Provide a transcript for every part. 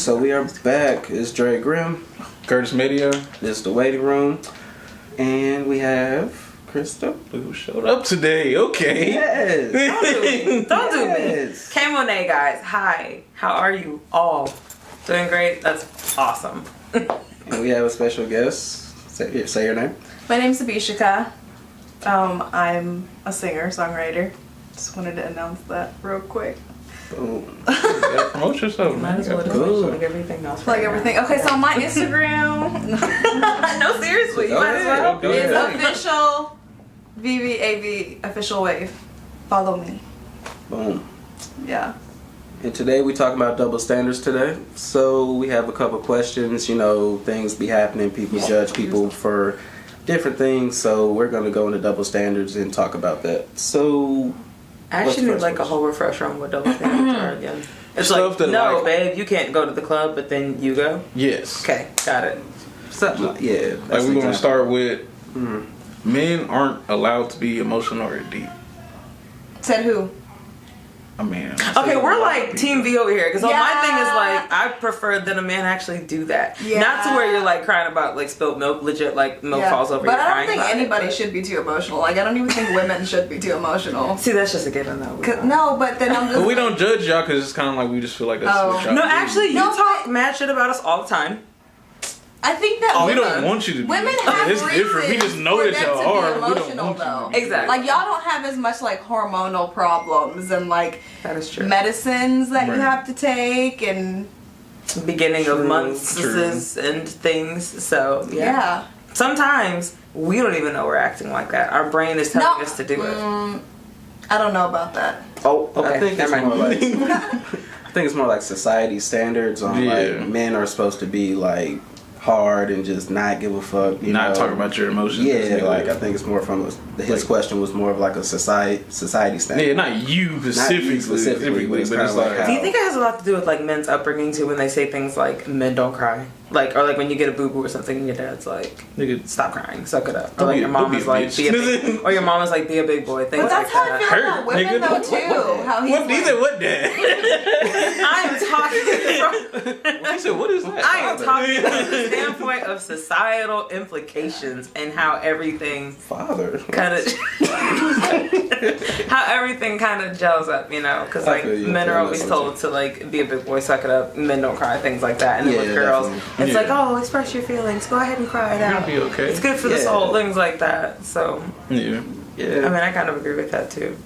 So we are back. It's Dre Grimm, Curtis Media. This is the waiting room, and we have Krista, who showed up today. Okay. Yes. Don't do me. Yes. K-Monet, guys. Hi. How are you all? Doing great? That's awesome. And we have a special guest. Say your name. My name's Abhishika. I'm a singer, songwriter. Just wanted to announce that real quick. Boom. Yeah, promote yourself, Might man. as well just Cool. plug everything else. Plug right now. everything. Okay, so my Instagram No, seriously. You Go might as ahead, well. go is ahead. official VVAV official wave. Follow me. Boom. Yeah. And today we talk about double standards today. So we have a couple questions. You know, things be happening. People judge people for different things. So we're going to go into double standards and talk about that. So I What's actually the need first like a question? whole refresher on what double standards are again. It's Stuff like, that, no, like- babe, you can't go to the club, but then you go. Yes. Okay, got it. something like, yeah. Like that's we're gonna exactly- start with Mhm. men aren't allowed to be emotional or deep. Said who? I mean, Okay, we're like Team V over here because my thing is Yeah. like I prefer that a man actually do that, Yeah. not to where you're like crying about like spilled milk, legit like milk falls over. But you're I don't crying think about it, anybody but- should be too emotional. Like I don't even think women should be too emotional. See, that's just a given though. 'Cause- No, but then I'm just. but we don't judge y'all because it's kind of like we just feel like that's Oh. what y'all No, do. actually, you No, talk mad shit about us all the time. I think that we women, don't want you to be. women have It's different. We just know reasons that for them y'all to are. be We don't emotional, want you to though. be. Exactly. Like y'all don't have as much like hormonal problems and like That is true. medicines that Right. you have to take and Beginning of True, months and things. So yeah. sometimes we don't even know we're acting like that. Our brain is telling us to do it. I don't know about that. Oh, okay. I think it's Never more mind. like I think it's more like society standards on Yeah. like men are supposed to be like hard and just not give a fuck. You Not know? talk about your emotions. Yeah, like I think it's more from his Like- question was more of like a society standard. Yeah, not you specifically, but it's but kinda it's like like how- Do you think it has a lot to do with like men's upbringing too when they say things like men don't cry? Like or like when you get a boo boo or something and your dad's like nigga, stop crying, suck it up. Or Don't like be- your mom don't be is a like bitch. be a big, or your mom is like be a big boy. Things But that's like how I that. feel Hurt, about women nigga. though What- too. How he's what? He like, said what? Dad? I am talking from He said what is that? I am talking from the standpoint of societal implications and how everything father. kind of how everything kind of gels up, you know, because I like feel you, I men feel are you, always that's what told to like be a big boy, suck it up, men don't cry, things like that, and then Yeah, with girls definitely. it's Yeah. like, oh, express your feelings, go ahead and cry it You're out, gonna be okay. it's good for the Yeah. soul, things like that. So Yeah. Yeah. I mean, I kind of agree with that too,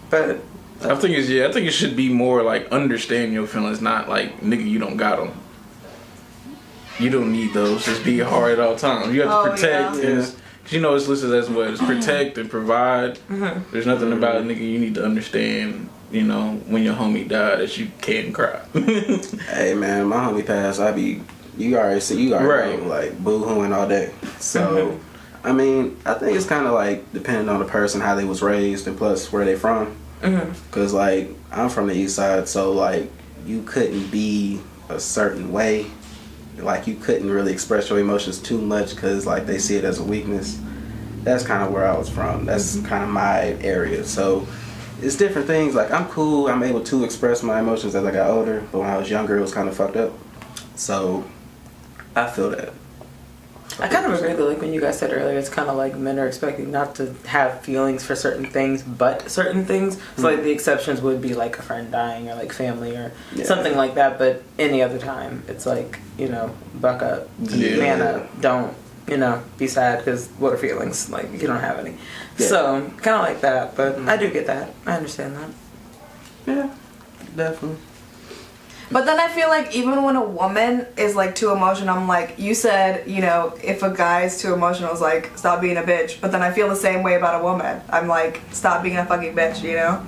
but I think it should be more like understand your feelings, not like nigga you don't got them. You don't need those. Just be hard at all times. You have to Oh, protect. yeah. And it's, 'cause you know it's listed as what? It's protect and provide. There's nothing about it, nigga. You need to understand. You know when your homie died that you can't cry. Hey man, my homie passed. You already Right. know, like boo-hooing all day. So I mean, I think it's kind of like depending on the person, how they was raised, and plus where they from. Cause like I'm from the east side, so like you couldn't be a certain way. Like you couldn't really express your emotions too much because like they see it as a weakness. That's kind of where I was from. That's kind of my area. So it's different things. Like I'm cool. I'm able to express my emotions as I got older. But when I was younger, it was kind of fucked up. So I feel that. I kind of agree though, like when you guys said earlier, it's kind of like men are expected not to have feelings for certain things, but certain things. So like the exceptions would be like a friend dying or like family or Yeah. something like that. But any other time, it's like, you know, buck up, Yeah. man up, don't, you know, be sad because what are feelings? Like you don't have any. Yeah. So kind of like that, but I do get that. I understand that. Yeah, definitely. But then I feel like even when a woman is like too emotional, I'm like, you said, you know, if a guy's too emotional, it's like, stop being a bitch. But then I feel the same way about a woman. I'm like, stop being a fucking bitch, you know?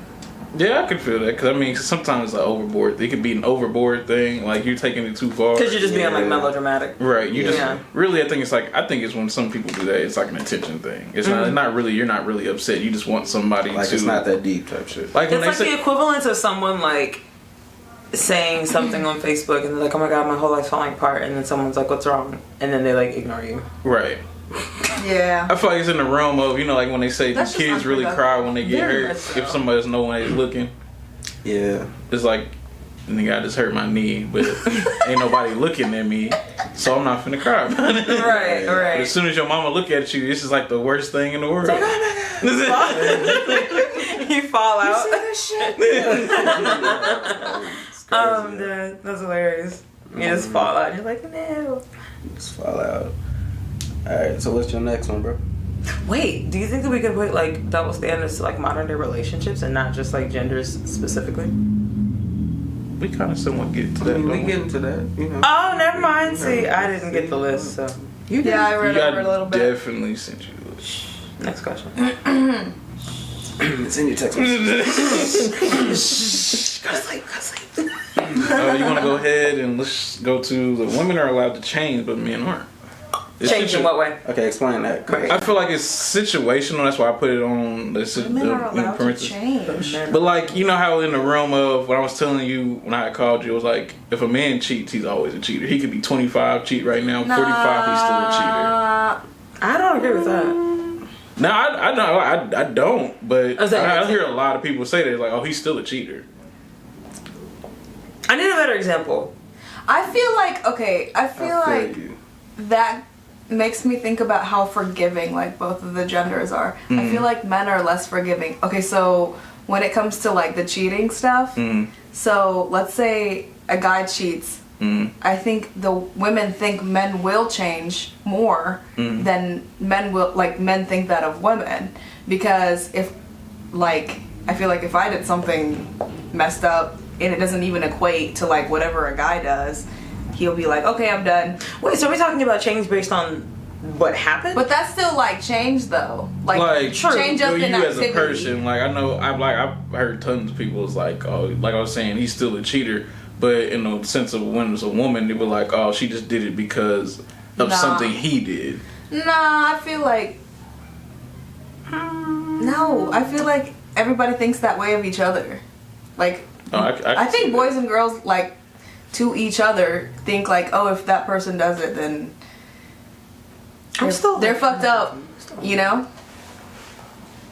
Yeah, I can feel that because I mean sometimes it's like overboard. It could be an overboard thing, like you're taking it too far. Because you're just being like Yeah. melodramatic. Right, you just Yeah. really. I think it's when some people do that. It's like an attention thing. It's not really. You're not really upset. You just want somebody Like to. it's not that deep type shit. Like when It's they like say, the equivalent of someone like saying something on Facebook and they're like, oh my god, my whole life's falling apart, and then someone's like, what's wrong? And then they like ignore you. right. Yeah. I feel like it's in the realm of like when they say That's the just kids really unproductive. cry when they get Very hurt. much so. If somebody's know when they're looking, Yeah. it's like nigga, I just hurt my knee, but ain't nobody looking at me, so I'm not finna cry about it. Right, But right. as soon as your mama look at you, this is like the worst thing in the world. You fall out. shit? That's hilarious. You just fall out. You're like, no. Just fall out. Alright, so what's your next one, bro? Wait, do you think that we could put like double standards to like modern day relationships and not just like genders specifically? We kind of somewhat get to that. We don't get into that, you know. Oh, never mind. See, I didn't get the list, so you did. Yeah, I read over a little bit. Definitely sent you the list. Next question. It's in your text message. Go sleep. You want to go ahead and let's go to the women are allowed to change, but men aren't. It's Change in what way? Okay, explain that. I feel like it's situational. That's why I put it on the Men are allowed to parentheses. change. But like, you know how in the realm of when I was telling you when I called you, it was like if a man cheats, he's always a cheater. He could be 25, cheat right now, 45, he's still a I don't agree with that. cheater. Now I don't, but Oh, is that I your hear a lot of people say that like, oh, he's still a cheater. I need a better example. I feel like you. that makes me think about how forgiving like both of the genders are. I feel like men are less forgiving. Okay, so when it comes to like the cheating stuff, so let's say a guy cheats. I think the women think men will change more than men think that of women, because if like I feel like if I did something messed up and it doesn't even equate to like whatever a guy does, he'll be like, okay, I'm done. Wait, so we're talking about change based on what happened? But that's still like change though. Like change up you in as activity. a person, like I know I've heard tons of people was like, oh, like I was saying, he's still a cheater, but in the sense of when it's a woman, they were like, oh, she just did it because of something he did. Nah, I feel like no, I feel like everybody thinks that way of each other. Like I think boys and girls like to each other think like, oh, if that person does it, then they're fucked up, you know?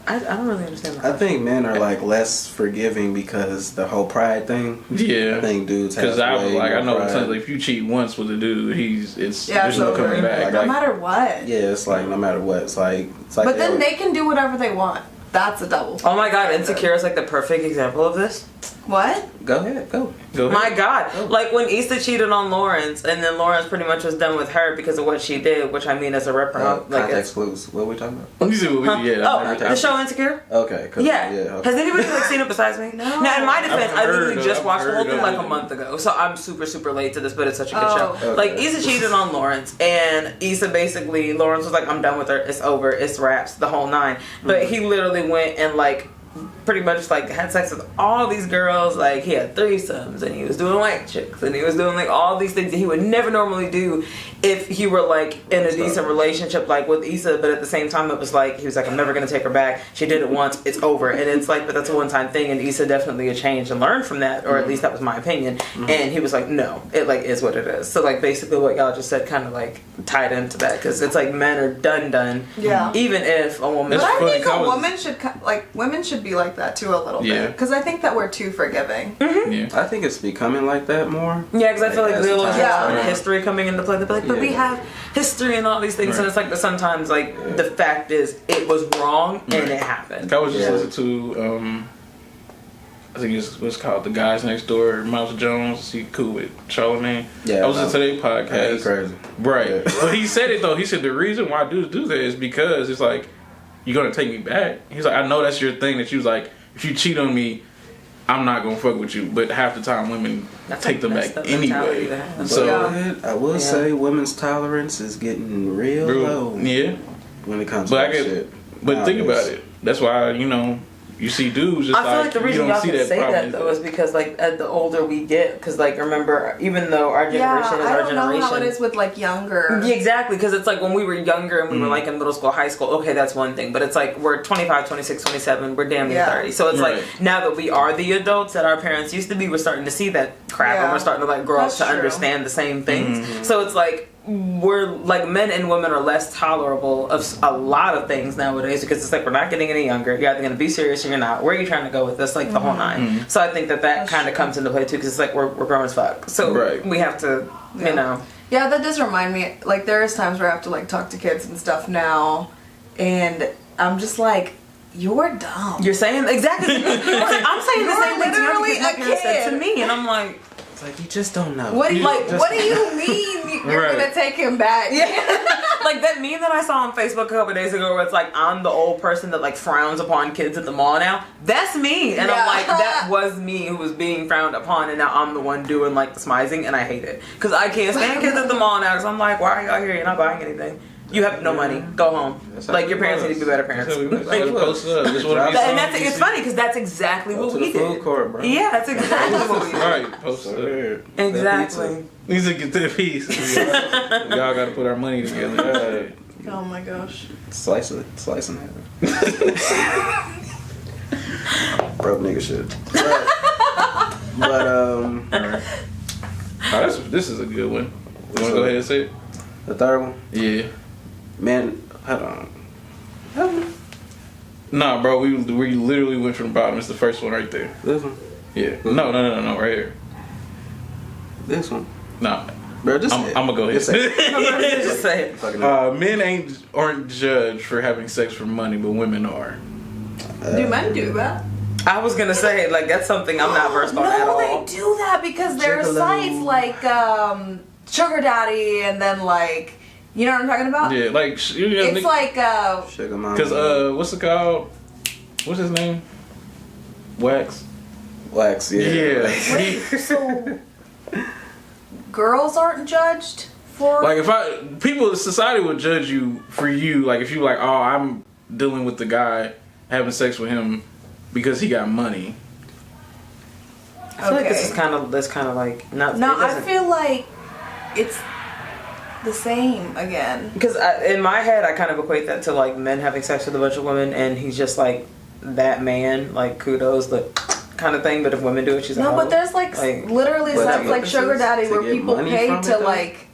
I don't really understand that. I think men are like less forgiving because the whole pride thing. Yeah, I think dudes have because I know pride. sometimes if you cheat once with a dude, there's no so coming back. no matter what. Yeah, it's like no matter what, it's like. But then they can do whatever they want. That's a double. Oh my god, Insecure is like the perfect example of this. What? Go ahead, go. Go ahead. My god. Like when Issa cheated on Lawrence and then Lawrence pretty much was done with her because of what she did, which I mean as a reprimand. Context clues. What are we talking about? You see what we Oh, the show Insecure? Okay. Yeah. Okay. Has anybody like seen it besides me? No. Now, in my defense, I literally heard just of- watched the whole I've thing heard like of a it. month ago, so I'm super late to this, but it's such a good Oh. show. Okay. Like Issa cheated on Lawrence, and Issa basically Lawrence was like, "I'm done with her. It's over. It's wraps. The whole nine." But he literally went and like pretty much like had sex with all these girls. Like he had threesomes and he was doing white chicks and he was doing like all these things that he would never normally do if he were like in a decent relationship like with Issa. But at the same time, it was like he was like, I'm never gonna take her back. She did it once. It's over. And it's like, but that's a one-time thing. And Issa definitely changed and learned from that, or at least that was my opinion. And he was like, no, it like is what it is. So like basically what y'all just said kind of like tied into that, because it's like men are done. Yeah. Even if a woman. But That's I funny, think 'cause I a was- woman should women should be like that too a little Yeah. bit, because I think that we're too forgiving. Yeah. I think it's becoming like that more. Yeah, because I feel like as there's time Yeah. yeah. goes on. history coming into play. They're like, but we Yeah. have history and all these things, and Right. it's like that sometimes like the fact is it was wrong and it happened. I was just Yeah. listening to I think it's what's called The Guys Next Door, Mouse Jones. He cool with Charlamagne. Yeah, I was listening to their Yeah, he podcast. crazy. Right. Yeah. But he said it though. He said the reason why dudes do that is because it's like, you're gonna take me back. He's like, I know that's your thing, that you was like, if you cheat on me, I'm not gonna fuck with you. But half the time women That's take a them messed back up mentality anyway. to have. So Yeah. But I will say women's tolerance is getting real low yeah. when it comes to But I that get, shit. but think Nowadays. about it. That's why, you see dudes just I feel like the you reason don't y'all see can that say problem. that though is because like as the older we get, because like remember, even though our generation Yeah, is I our don't know generation. how it is with like younger. Yeah, exactly, because it's like when we were younger and we were like in middle school, high school, okay, that's one thing. But it's like we're 25, 26, 27, we're damn near Yeah. 30. So it's Right. like now that we are the adults that our parents used to be, we're starting to see that crap and Yeah. we're starting to like grow That's up to true. understand the same things. So it's like we're like men and women are less tolerable of a lot of things nowadays because it's like we're not getting any younger. You're either going to be serious or you're not. Where are you trying to go with this? Like the whole nine. So I think that kind of comes into play too because it's like we're grown as fuck. So we have to, you know. Yeah, that does remind me. Like there is times where I have to like talk to kids and stuff now, and I'm just like, you're dumb. You're saying exactly. I'm saying the same thing to you literally because my a parents said kid. to me, and I'm like. Like, you just don't know. What do you, Like, what do you mean you're Right. gonna take him back? Yeah. Like that meme that I saw on Facebook a couple days ago where it's like I'm the old person that like frowns upon kids at the mall now. That's me. And I'm like, that was me who was being frowned upon and now I'm the one doing like the smizing and I hate it. Because I can't stand kids at the mall now because I'm like, why are y'all here? You're not buying anything. You have no money. Go home. Like your parents need to be better parents. It's Funny because that's exactly what we did. Food court, bro. Yeah, that's exactly what we did. Right, post up. Exactly. Needs to get to the piece. Y'all got to put our money together. Oh my gosh. Slicing it. Broke nigga shit. But This is a good one. You want to go ahead and say it? the third one, Yeah. man. Hold on. Nah, bro, we literally went from the bottom. It's the first one right there. This one. Yeah. No, right here. This one. Nah. Bro, just I'm gonna go ahead. Just say it. Just say it. Fucking Men aren't judged for having sex for money, but women are. Do men do that? I was gonna say like that's something I'm not versed on at all. No, they do that because there are Gigolo. sites like Sugar Daddy and then like, you know what I'm talking about? Yeah, like It's like Sugar mama. because what's it called? What's his name? Wax. Wax. Yeah. Yeah. wait, so girls aren't judged for Like society would judge you for you. Like if you like, oh, I'm dealing with the guy having sex with him because he got money. I feel like this is kind of like not. No, I feel like it's the same again. because in my head I kind of equate that to like men having sex with a bunch of women and he's just like that man, like kudos, the kind of thing. But if women do it, she's a No, hoe. but there's like literally But sites like this Sugar is Daddy to where get people money pay from it, to though? oh like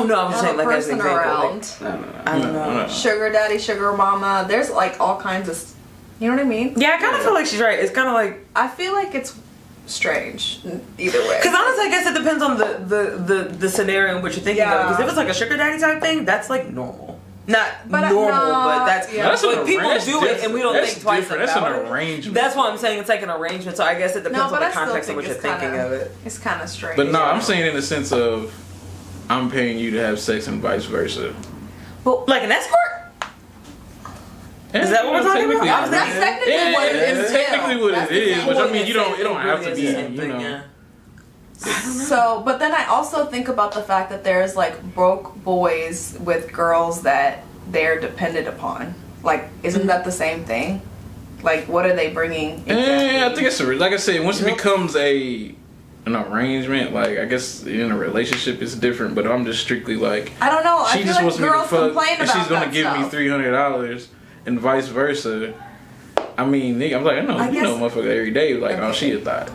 no, I'm just have saying a like as an person example. around. No. I don't know. Sugar Daddy, Sugar Mama. There's like all kinds of, you know what I mean? Yeah, I kind of feel like she's right. It's kind of like I feel like it's strange either way. because honestly, I guess it depends on the scenario in which you're thinking of. Yeah. Because if it's like a sugar daddy type thing, that's like normal. Not But, normal, no, but that's yeah. That's but an people arrangement. do it and we don't That's think twice different. about That's an it. arrangement. That's why I'm saying it's like an arrangement. So I guess it depends No, on but the I still context in think which you're it's thinking kinda- of it. It's kind of strange. But no, I'm saying in the sense of I'm paying you to have sex and vice versa. But Like an escort? Is that what we're talking about? Technically, I was that's technically yeah, what it is. that's technically too. what That's it the is. same But I way. mean, you don't have to be, It really is the same you thing, know. yeah. So, but then I also think about the fact that there's like broke boys with girls that they're dependent upon. Like, isn't that the same thing? Like, what are they bringing? I think it's like I said. Once it becomes an arrangement, like I guess in a relationship, it's different. But I'm just strictly like I don't know. I she feel just like wants me to girls fuck, complain and about she's gonna that give me stuff. $300, and vice versa. I mean, nigga, I'm like, I you know, guess- motherfucker, every day, like, oh, she a thought.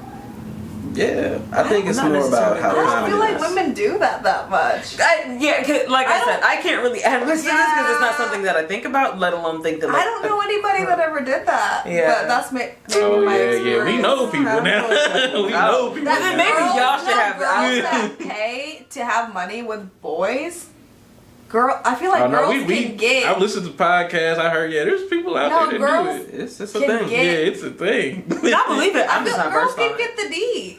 Yeah, I think it's Not more about necessarily. how I don't common feel it like is. women do that much. Yeah, 'cause like I I said, don't- I can't really add much to this because it's not Yeah. something that I think about, let alone think that. Like, I don't know anybody that ever did that. Yeah. But that's maybe Oh my yeah, experience. we know people now. we know people. Well, then maybe Girls- y'all should no, have it. girls that pay to have money with boys. I feel like Oh, no, girls can get. I listened to podcasts. I heard, there's people out No, there that girls- do it. It's a Can thing. get- Yeah, it's a thing. I believe it. I I'm feel just not girls versed on can it. get the D.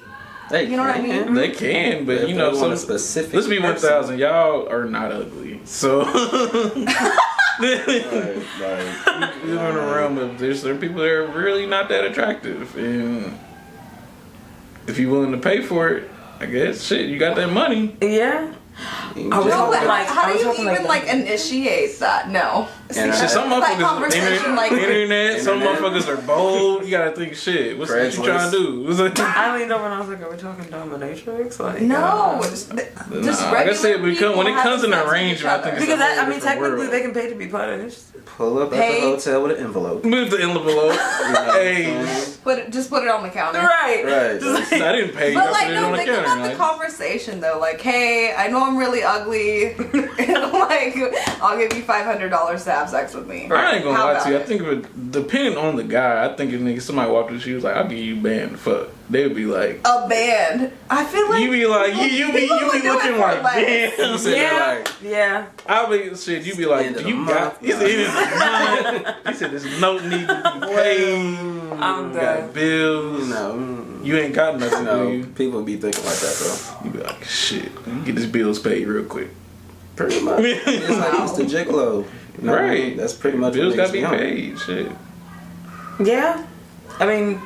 They You know what I can. mean? They can, but If you know, they want a some specific. let's be person. 1,000. Y'all are not ugly, so Like, we live in a realm of there's certain people that are really not that attractive, and if you're willing to pay for it, I guess shit, you got that money. Yeah. you I was just- No, but hoping like- how I do was you hoping even like- like initiate that? No. And Shit, some That motherfuckers, conversation, like- internet, some Internet. motherfuckers are bold. You gotta think, shit, what you Craigslist. trying to do? What's that? I leaned over and I was like, "Are we talking dominatrix?" Like, No. Just Like I said, when it comes to an arrangement, I think it's because a whole I mean, different technically, world. they can pay to be punished. pull up at Hey. the hotel with an envelope. Move the envelope. You know, Hey. so- But put it on the counter. Right. Right. I didn't pay you. But I like, put it no, on the think counter. about the Like, conversation though. Like, hey, I know I'm really ugly. Like, I'll give you $500 to have sex with me. I ain't gonna How lie about to you. I it? think if it, depending on the guy, I think if nigga somebody walked in, she was like, "I'll give you a band." Fuck, they would be like, A band. I feel like you be like, you be people would do it looking for like, less. damn. You said Yeah. that, like, Yeah. I be shit. You be like, End of the you got. month. He said, it is a month. He said, there's no need to be paid. I'm You done. got bills. you You ain't got nothing, do know, you? people be thinking like that though. You be like, shit. Let me get this bills paid real quick. Pretty much. It's like Mr. Gigolo. You know what I mean? Right. That's pretty much Bills what gotta be niggas on. paid. Shit. Yeah. I mean,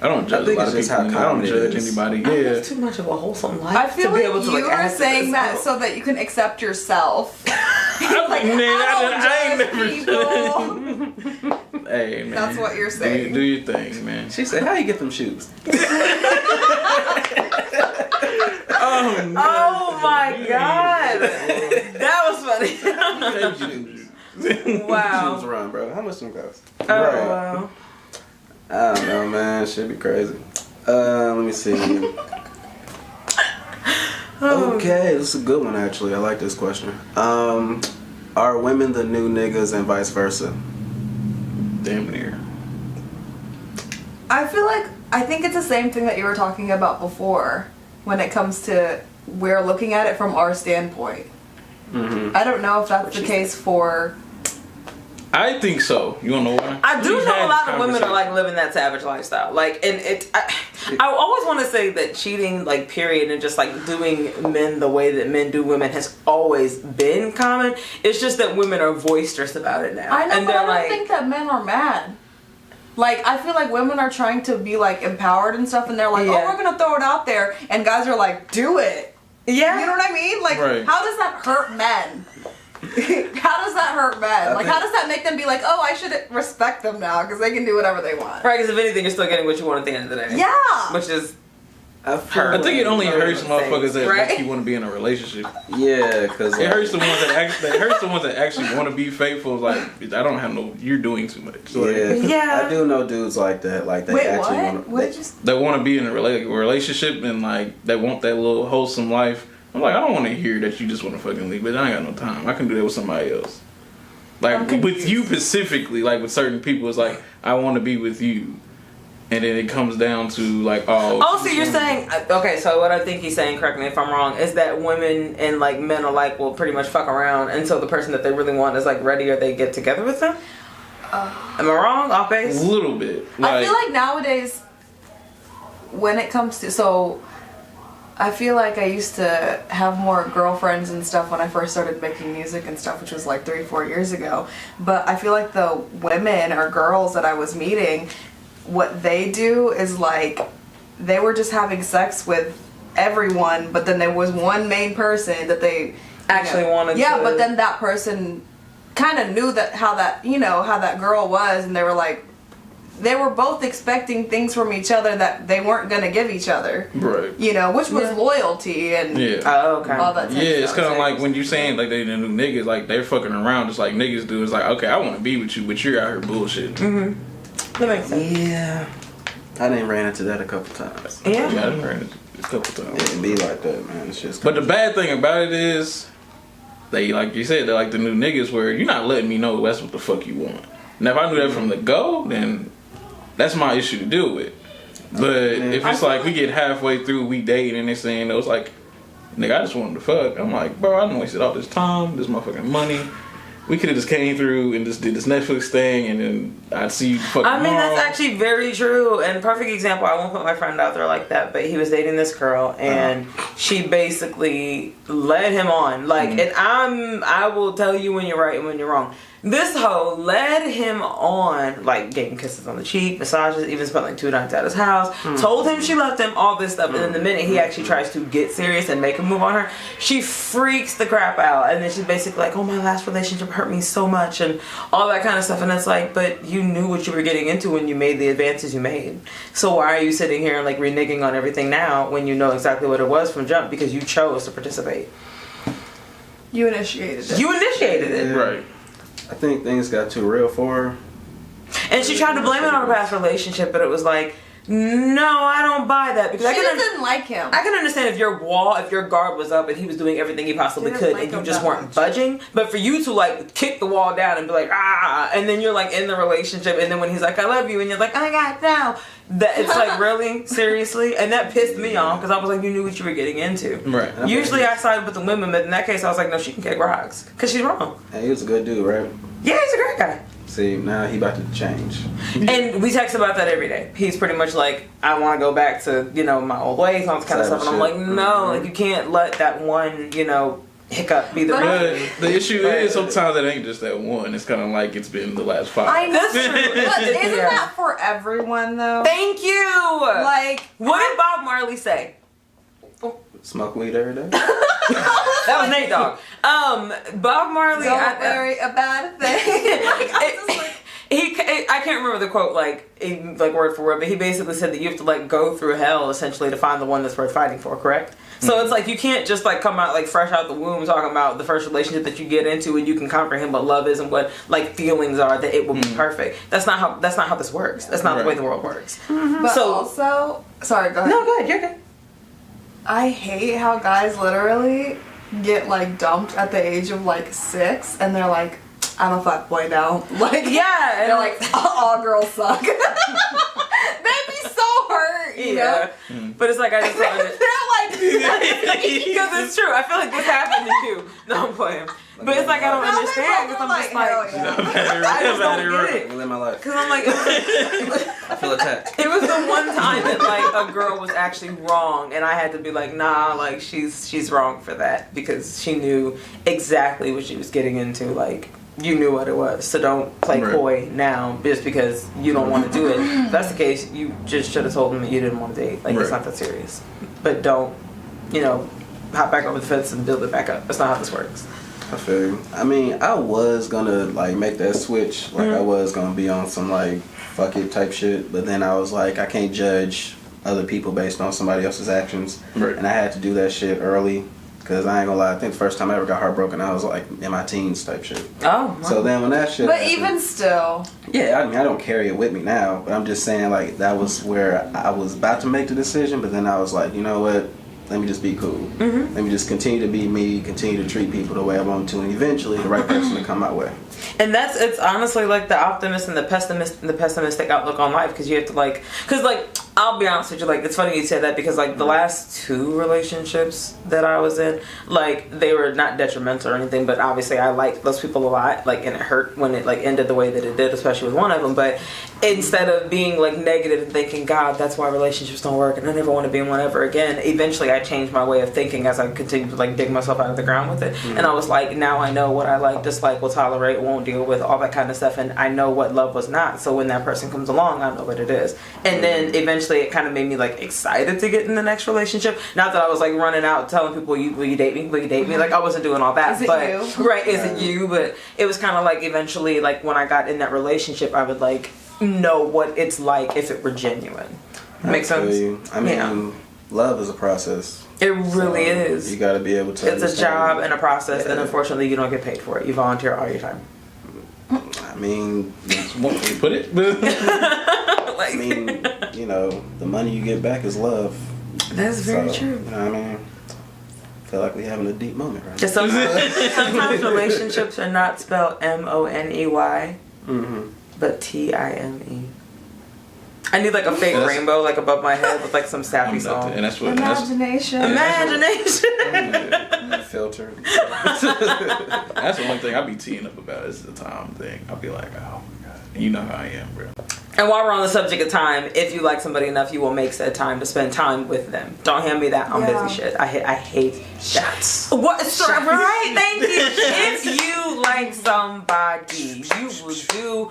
I don't judge think a lot it's of just people. how I don't common it judge is. anybody. I Yeah. live too much of a wholesome life I feel to be like able to you like were ask saying this. that so that you can accept yourself. Like, Man, I don't I judge people. Hey man, That's what you're saying. Do your thing, man. She said, "How you get them shoes?" Oh no. Oh my god, that was funny. Wow. Shoes run, bro. How much them cost? Oh wow. I don't know, man. Should be crazy. Let me see. Okay, this is a good one actually. I like this question. Are women the new niggas and vice versa? Damn near. I think it's the same thing that you were talking about before when it comes to we're looking at it from our standpoint. Mm-hmm. I don't know if that's the case for. I think so. You wanna know why? I do We've know had a lot this of women are conversation. like living that savage lifestyle. Like, and I always want to say that cheating, like, period, and just like doing men the way that men do women has always been common. It's just that women are boisterous about it now. I know, and but I they're don't like, think that men are mad. Like, I feel like women are trying to be like empowered and stuff, and they're like, Yeah. "Oh, we're gonna throw it out there," and guys are like, "Do it." yeah, You know what I mean? Like, Right. how does that hurt men? How does that hurt men? Like, how does that make them be like, "Oh, I should respect them now because they can do whatever they want"? right? Because if anything, you're still getting what you want at the end of the day. Yeah. which is I Her. I think it only Right. hurts motherfuckers that Right? actually want to be in a relationship. Yeah, because It hurts the ones that actually want to be faithful. Like, I don't have no. You're doing too much. Like, Yeah. I do know dudes like that. Like they Wait, actually what? want to. What did you? that want to be in a relationship and like they want that little wholesome life. I'm like, I don't want to hear that you just want to fucking leave, but I ain't got no time. I can do that with somebody else. I'm Like confused. with you specifically, like with certain people, it's like I want to be with you, and then it comes down to like, Oh, so you're saying okay? So what I think he's saying, correct me if I'm wrong, is that women and like men alike will pretty much fuck around until the person that they really want is like ready or they get together with them. Am I wrong? Off a base? little bit. I feel like nowadays, when it comes to I feel like I used to have more girlfriends and stuff when I first started making music and stuff, which was like 3-4 years ago. But I feel like the women or girls that I was meeting, what they do is like they were just having sex with everyone, but then there was one main person that they Actually wanted Yeah, to- but then that person kind of knew that how that girl was, and they were like, they were both expecting things from each other that they weren't gonna give each other. right. You know, which was Yeah. loyalty and Yeah. Oh, okay. all that. Type Yeah, of it's stuff. kind of like when you saying like they the new niggas, like they're fucking around just like niggas do. It's like, okay, I want to be with you, but you're out here bullshit. That makes sense. Yeah, I didn't ran into that a couple times. Yeah. Yeah, I done heard it a couple times. It be like that, man. It's just. But the bad thing about it is, they like you said, they're like the new niggas where you're not letting me know that's what the fuck you want. Now if I knew that from the go, then that's my issue to deal with. But if it's like we get halfway through, we dating and they saying it was like, nigga, I just wanted to fuck. I'm like, bro, I done wasted all this time, this motherfucking money. We could have just came through and just did this Netflix thing, and then I'd see you fucking. I mean, tomorrow. that's actually very true. And perfect example, I won't put my friend out there like that, but he was dating this girl and she basically led him on. Like, and I will tell you when you're right and when you're wrong. This hoe led him on, like, gave him kisses on the cheek, massages, even spent like 2 nights at his house, told him she loved him, all this stuff. And then the minute he actually tries to get serious and make a move on her, she freaks the crap out. And then she's basically like, oh, my last relationship hurt me so much and all that kind of stuff. And it's like, but you knew what you were getting into when you made the advances you made. So why are you sitting here and like reneging on everything now when you know exactly what it was from jump because you chose to participate? You initiated it. You initiated it. right. I think things got too real for her. And she tried to blame it on a past relationship, but it was like, no, I don't buy that because She didn't like him. I can understand if your guard was up and he was doing everything he possibly Didn't could like and you him just that weren't much. budging. But for you to like kick the wall down and be like, and then you're like in the relationship and then when he's like, I love you, and you're like, oh my God, no. That it's like, really? Seriously? And that pissed me off because I was like, you knew what you were getting into. Right. Usually I side with the women, but in that case I was like, no, she can kick rocks. Because she's wrong. Hey, he was a good dude, right? Yeah, he's a great guy. See, now he about to change. And we text about that every day. He's pretty much like, I want to go back to, my old ways and all this kind of stuff. And I'm like, no, like you can't let that one, hiccup be the But the issue is sometimes it ain't just that one. It's kind of like it's been the last 5. I know. That's true. But isn't Yeah. that for everyone though? Thank you! Like, What did Bob Marley say? Smoke weed every day. That was Nate Dogg. Bob Marley. don't worry about a thing. Like, I was just like, I can't remember the quote like word for word, but he basically said that you have to like go through hell essentially to find the one that's worth fighting for. Correct? So it's like you can't just like come out like fresh out the womb talking about the first relationship that you get into and you can comprehend what love is and what like feelings are that it will be perfect. That's not how this works. That's not the way the world works. but So- also, sorry, go ahead. No, go ahead. You're good. I hate how guys literally get like dumped at the age of like 6 and they're like, I'm a fuckboy now. Like, Yeah, they're like, all girls suck. They'd be so hurt, you know? But it's like I just don't understand. They're like, Because it's true. I feel like this happened to you. No, I'm playing. But it's like I don't now they understand both because are I'm just like, hell yeah. I just don't get I it. live my life. Because I'm like, I feel attacked. it was the one time that like a girl was actually wrong, and I had to be like, nah, like she's wrong for that because she knew exactly what she was getting into. Like you knew what it was, so don't play Right. coy now just because you don't want to do it. If that's the case, you just should have told him that you didn't want to date. Like it's Right. not that serious. But don't, hop back over the fence and build it back up. That's not how this works. I feel you. I mean, I was gonna like make that switch. Like I was gonna be on some like fuck it type shit, but then I was like, I can't judge other people based on somebody else's actions, Right. and I had to do that shit early. Cause I ain't gonna lie, I think the first time I ever got heartbroken, I was like in my teens type shit. Oh, So then when that shit, But happened- even still, yeah, I mean, I don't carry it with me now, but I'm just saying like that was where I was about to make the decision, but then I was like, you know what? Let me just be cool. Mm-hmm. Let me just continue to be me, continue to treat people the way I want to, and eventually the right person to come my way. and it's honestly like the optimist and the pessimistic outlook on life because you have to like I'll be honest with you, like it's funny you said that because like the last 2 relationships that I was in, like they were not detrimental or anything, but obviously I liked those people a lot, like, and it hurt when it like ended the way that it did, especially with one of them. But instead of being like negative and thinking, God, that's why relationships don't work and I never want to be in one ever again, eventually I changed my way of thinking as I continued to like dig myself out of the ground with it. And I was like, now I know what I like, dislike, will tolerate, won't deal with, all that kind of stuff, and I know what love was not. So when that person comes along, I know what it is. And then eventually it kind of made me like excited to get in the next relationship. Not that I was like running out telling people, will you date me? Will you date me? Like I wasn't doing all that. Is it but you? right, is it you? But it was kind of like eventually like when I got in that relationship, I would like know what it's like if it were genuine. Makes I feel sense? you. I mean, Yeah. love is a process. It really So, is. You got to be able to. It's a understand. job and a process, and Yeah. unfortunately, you don't get paid for it. You volunteer all your time. I mean, That's one way to put it. I mean, the money you get back is love. That's very So, true. You know what I mean? I feel like we're having a deep moment right now. Just sometimes relationships are not spelled MONEY, but TIME. I need like a fake That's- rainbow like above my head with like some sappy I'm song. and that's what. imagination. Imagination. Filter. That's the one thing I be teeing up about is the time thing. I'll be like, oh my god, and you know how I am, bro. And while we're on the subject of time, if you like somebody enough, you will make said time to spend time with them. Don't hand me that on Yeah. busy shit. I hate Shots. What? Sorry, right? Thank you. If you like somebody, you will do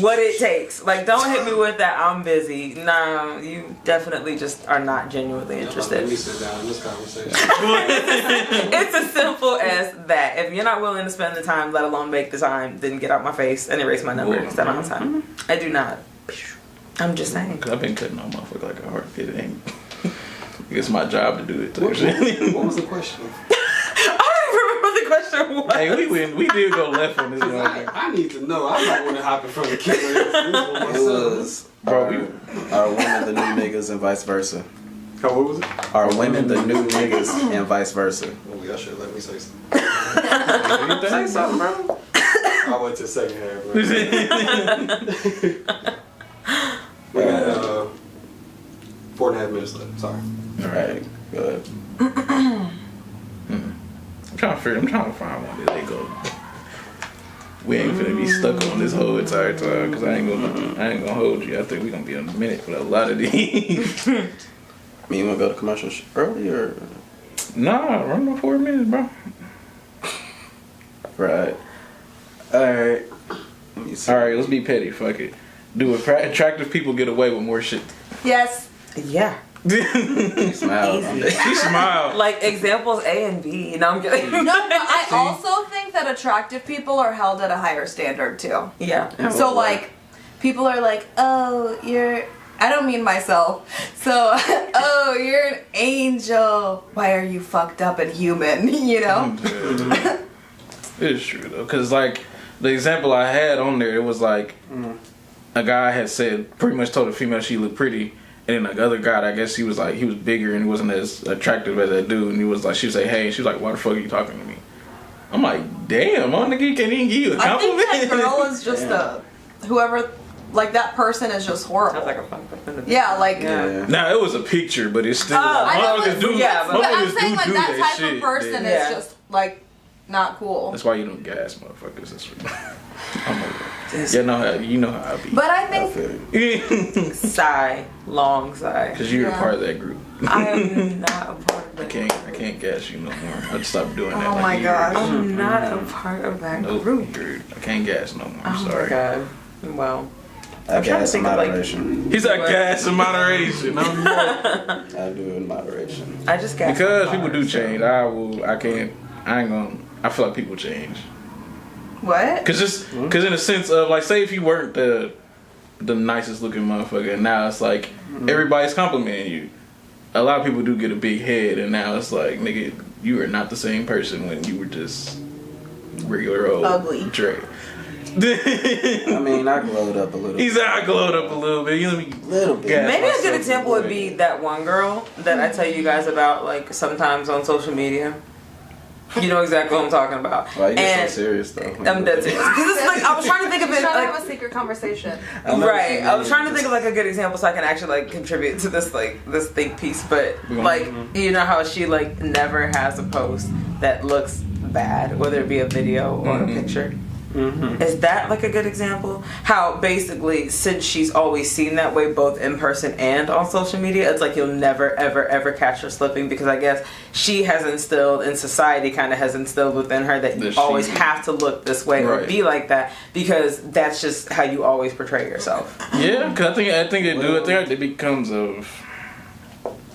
what it takes. Like, don't hit me with that. I'm busy. No, you definitely just are not genuinely interested. Let me sit down in this conversation. It's as simple as that. If you're not willing to spend the time, let alone make the time, then get out my face and erase my number because I don't have time. I do not. I'm just saying. Cause I've been cutting on motherfucker like a heartbeat. It ain't. It's my job to do it. What was the question? I don't even remember the question answer was. Hey, we did go left on this one. I need to know. I'm not going to hop in front of the camera. It was are women the new niggas and vice versa. What was it? Are women the new niggas and vice versa? Oh, y'all should let me say something. Say something, bro. I went to the second half, bro. We got 4.5 minutes left. Sorry. Alright, good. I'm trying to find one that they go. We ain't finna be stuck on this whole entire time because I ain't gonna hold you. I think we gonna be in a minute with a lot of these. I mean, you wanna go to commercial early or? Nah, run my 4 minutes, bro. Right. Alright. Alright, let's be petty. Fuck it. Do attractive people get away with more shit? Yes. Yeah. Smile. Easy. She smiled. Like examples A and B. No, I'm kidding. No, but I also think that attractive people are held at a higher standard too. Yeah. So like, people are like, oh, you're. I don't mean myself. So, oh, you're an angel. Why are you fucked up and human? You know. It is true though, cause like the example I had on there, it was like a guy had said pretty much told a female she looked pretty. And then the other guy, I guess he was bigger and he wasn't as attractive as that dude. And he was like, she would say, hey, and she was like, why the fuck are you talking to me? I'm like, damn, my nigga can't even give you a compliment. I think that girl is just whoever, like that person is just horrible. Sounds like a fun person. Yeah, like. Yeah. Now it was a picture, but it's still. I know, motherfuckers do. but I'm saying like do that type shit, of person yeah. is just like not cool. That's why you don't gas motherfuckers. That's what I'm over. You know how I be. But I I think feel you. Sigh. Long sigh. Because you're a Yeah. part of that group. I am not a part of that. I can't gas you no more. I just stopped doing that. Oh like my a year ago. gosh. I'm not a part of that Nope, group. I can't gas no more. I'm Oh sorry. my god. Well, I I'm trying to gas in think of, like- moderation. He's like gas in moderation. I'm I do it in moderation. I just got because people do change. I feel like people change. what? Cause in a sense of like, say if you weren't the nicest looking motherfucker, and now it's like everybody's complimenting you. A lot of people do get a big head, and now it's like, nigga, you are not the same person when you were just regular old Ugly. Dre. I mean, I glowed up a little. He's I glowed up a little bit. You know me. Little bit. Gas Maybe a myself good example a would little be that one girl that I tell you guys about, like sometimes on social media. You know exactly what I'm talking about. Why you get And so serious though? I'm dead serious. 'Cause it's like I was trying to think of it. Trying to Like, have a secret conversation. right. I was trying to think of like a good example so I can actually like contribute to this this think piece. But like you know how she like never has a post that looks bad, whether it be a video or a picture. Is that like a good example? How basically, since she's always seen that way, both in person and on social media, it's like you'll never, ever, ever catch her slipping because I guess she has instilled, and society kind of has instilled within her that you always have to look this way or be like that because that's just how you always portray yourself. Yeah, because I think they do. I think it becomes of.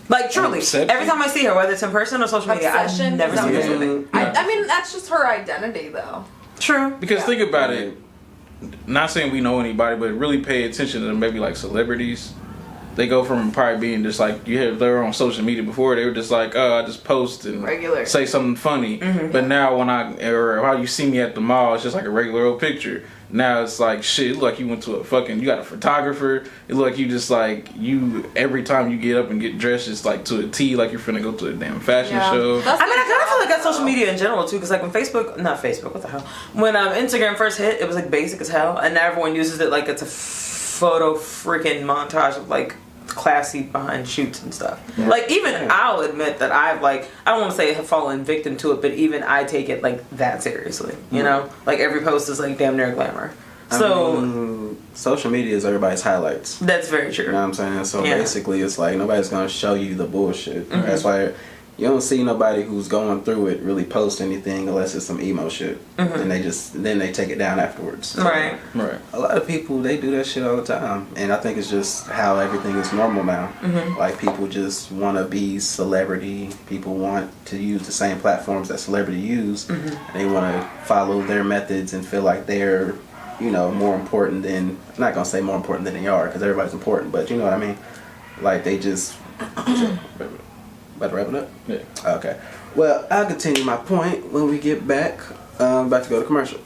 Like truly, Obsession. every time I see her, whether it's in person or social media, I Obsession? never Is that see her what slipping. I mean, that's just her identity, though. True. Because think about it. Not saying we know anybody, but really pay attention to maybe like celebrities. They go from probably being just like they were on social media before. They were just like, oh, I just post and Regular. say something funny. But now when or how you see me at the mall, it's just like a regular old picture. Now it's like shit. It look like you went to you got a photographer. It look like you just like every time you get up and get dressed, it's like to a T, like you're finna go to a damn fashion show. That's I mean, I kind of feel like that's though. social media in general too, because like when not Facebook, what the hell? When Instagram first hit, it was like basic as hell, and now everyone uses it like it's a photo freaking montage of like classy behind shoots and stuff. Like even I'll admit that I've like I don't want to say have fallen victim to it, but even I take it like that seriously. You know, like every post is like damn near glamour. So I mean, social media is everybody's highlights. that's very true. You know what I'm saying? So Yeah. basically, it's like nobody's gonna show you the bullshit. That's why you don't see nobody who's going through it really post anything unless it's some emo shit, and then they take it down afterwards. So Right. Right. A lot of people they do that shit all the time, and I think it's just how everything is normal now. Like people just want to be celebrity. People want to use the same platforms that celebrity use. And they want to follow their methods and feel like they're more important than, I'm not gonna say more important than they are because everybody's important, but you know what I mean. Like they just. About to wrap it up? Yeah. Okay. Well, I'll continue my point when we get back. About to go to commercial.